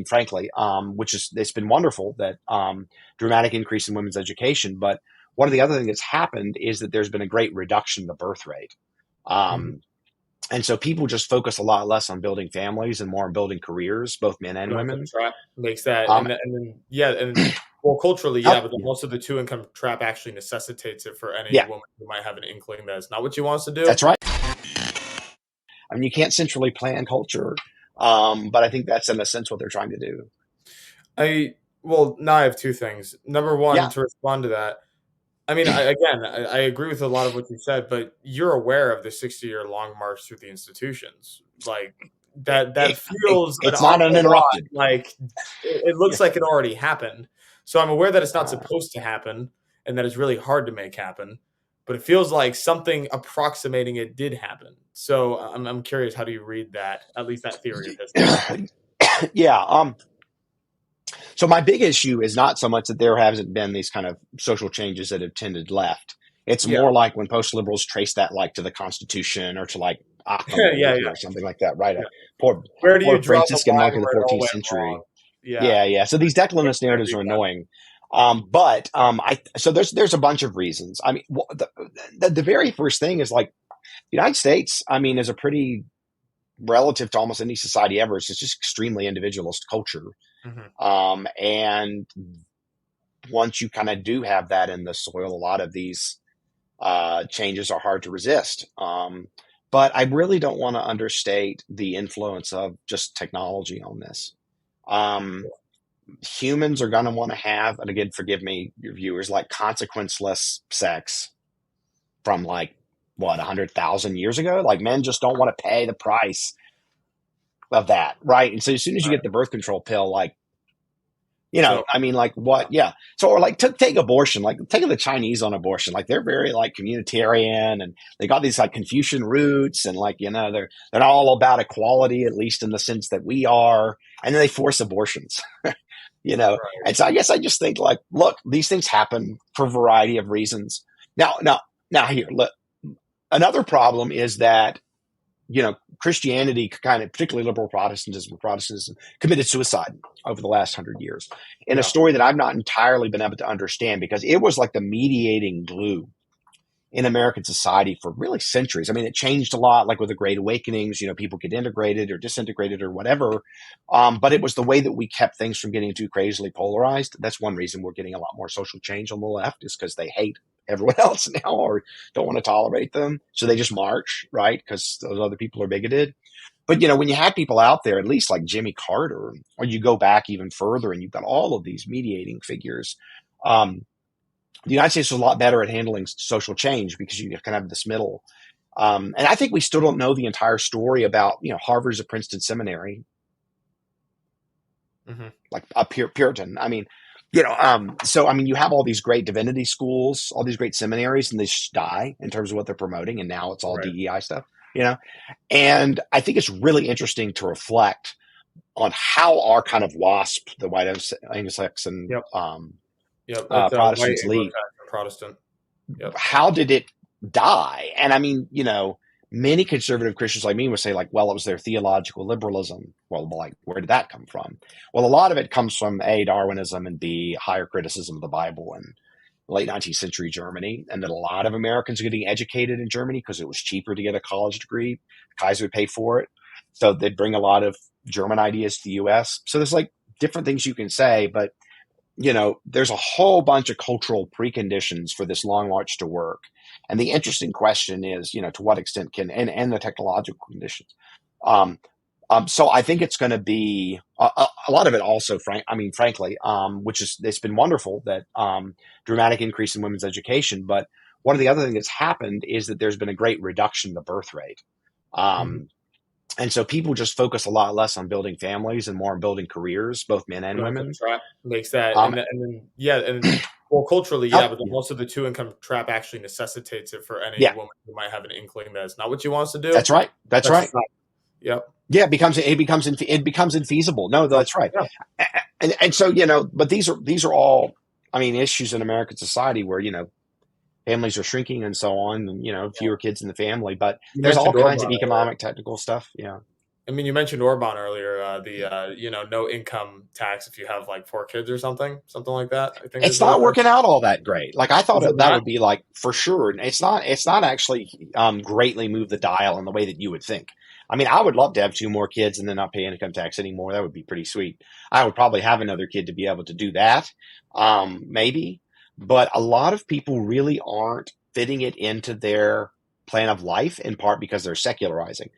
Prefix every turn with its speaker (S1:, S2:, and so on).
S1: frankly, which is, it's been wonderful that dramatic increase in women's education. But one of the other things that's happened is that there's been a great reduction in the birth rate.
S2: Mhm.
S1: Um, and so people just focus a lot less on building families and more on building careers, both men and
S2: Two-income
S1: women.
S2: trap makes that,
S1: Um,
S2: and then yeah, and well, culturally, yeah,
S1: oh,
S2: but then
S1: yeah,
S2: also the two-income trap actually necessitates it for any
S1: yeah,
S2: woman who might have an inkling that it's not what she wants to do.
S1: that's right. I mean, you can't centrally plan culture, but I think that's in a sense what they're trying to do.
S2: I well, now I have two things. Number one,
S1: Yeah,
S2: to respond to that, I mean, I agree with a lot of what you said, but you're aware of the 60-year long march through the institutions. Like that feels an
S1: it's not
S2: awful lot
S1: uninterrupted.
S2: like it
S1: Yeah.
S2: looks like it already happened. So I'm aware that it's not
S1: Uh,
S2: supposed to happen and that it's really hard to make happen, but it feels like something approximating it did happen. So I'm curious, how do you read that? At least that theory of history.
S1: yeah. So my big issue is not so much that there hasn't been these kind of social changes that have tended left. It's
S2: Yeah,
S1: more like when post liberals trace that like to the Constitution or to like Occam or
S2: yeah,
S1: Luther
S2: yeah,
S1: or something like that, right?
S2: yeah.
S1: Poor
S2: Where do you
S1: poor
S2: draw the
S1: Franciscan monk
S2: line
S1: in the
S2: where it all
S1: 14th
S2: went wrong?
S1: century.
S2: Yeah,
S1: Yeah, yeah. So these declinist
S2: I
S1: narratives
S2: read
S1: are
S2: that.
S1: annoying. But I so there's a bunch of reasons. I mean, the very first thing is like the United States. I mean, is a pretty relative to almost any society ever. It's just extremely individualist culture.
S2: Mhm.
S1: And once you kind of do have that in the soil, a lot of these changes are hard to resist. But I really don't want to understate the influence of just technology on this. Um, Humans are going to want to have, and again, forgive me, your viewers, like consequenceless sex from like what 100,000 years ago. Like men just don't want to pay the price of that, right? And so as soon as you get
S2: Right.
S1: the birth control pill, like
S2: So,
S1: I mean, like what? Yeah. So, or like take abortion, like take the Chinese on abortion. Like they're very like communitarian, and they got these like Confucian roots, and like they're not all about equality, at least in the sense that we are. And then they force abortions, you know.
S2: right.
S1: And so I guess I just think like, look, these things happen for a variety of reasons. Now, now, now here, look, another problem is that Christianity, kind of particularly liberal Protestantism, committed suicide over the last 100 years in a
S2: Yeah.
S1: story that I've not entirely been able to understand because it was like the mediating glue in American society for really centuries. I mean, it changed a lot, like with the Great Awakenings, people get integrated or disintegrated or whatever. But it was the way that we kept things from getting too crazily polarized. That's one reason we're getting a lot more social change on the left is because they hate everyone else now or don't want to tolerate them. So they just march, right? Because those other people are bigoted. But when you had people out there, at least like Jimmy Carter, or you go back even further and you've got all of these mediating figures, um, the United States was a lot better at handling social change because you kind of have this middle. And I think we still don't know the entire story about, Harvard's a Princeton seminary,
S2: Mhm.
S1: like a Puritan. I mean, so I mean, you have all these great divinity schools, all these great seminaries, and they just die in terms of what they're promoting. And now it's all
S2: Right.
S1: DEI stuff, you know. And I think it's really interesting to reflect on how our kind of WASP, the white Anglo-Saxon
S2: Yep. Yep. That's white
S1: Protestants elite,
S2: Anglo-Saxon Protestant. Yep.
S1: how did it die? And I mean, many conservative Christians like me would say, like, well, it was their theological liberalism. Well, like, where did that come from? Well, a lot of it comes from A, Darwinism, and B, higher criticism of the Bible in late 19th century Germany, and that a lot of Americans are getting educated in Germany because it was cheaper to get a college degree. Kaiser would pay for it. So they'd bring a lot of German ideas to the US. So there's like different things you can say, but there's a whole bunch of cultural preconditions for this long march to work. And the interesting question is, to what extent and the technological conditions. Um, so I think it's going to be a lot of it also, frankly, it's been wonderful that dramatic increase in women's education. But one of the other things that's happened is that there's been a great reduction in the birth rate.
S2: Mhm.
S1: Um, and so people just focus a lot less on building families and more on building careers, both men and
S2: Two-income
S1: women.
S2: trap makes that,
S1: Um,
S2: and then yeah, and well, culturally, yeah,
S1: oh,
S2: but then
S1: yeah.
S2: also the two-income trap actually necessitates it for any
S1: Yeah,
S2: woman who might have an inkling that it's not what she wants to do.
S1: that's right. That's
S2: That's
S1: right.
S2: just not. Yep.
S1: Yeah, it becomes infeasible. No, that's right.
S2: Yeah.
S1: And so but these are all, I mean, issues in American society where families are shrinking and so on, and fewer kids in the family. But
S2: You
S1: there's all
S2: mentioned
S1: kinds
S2: Orban
S1: of
S2: earlier.
S1: economic technical stuff. Yeah.
S2: I mean, you mentioned Orban earlier. no income tax if you have like 4 kids or something like that. I think is
S1: It's
S2: what it
S1: not
S2: is.
S1: working out all that great. Like I thought
S2: Is it
S1: that
S2: not?
S1: would be like for sure. It's not actually greatly move the dial in the way that you would think. I mean, I would love to have two more kids and then not pay income tax anymore. That would be pretty sweet. I would probably have another kid to be able to do that, maybe. But a lot of people really aren't fitting it into their plan of life in part because they're secularizing.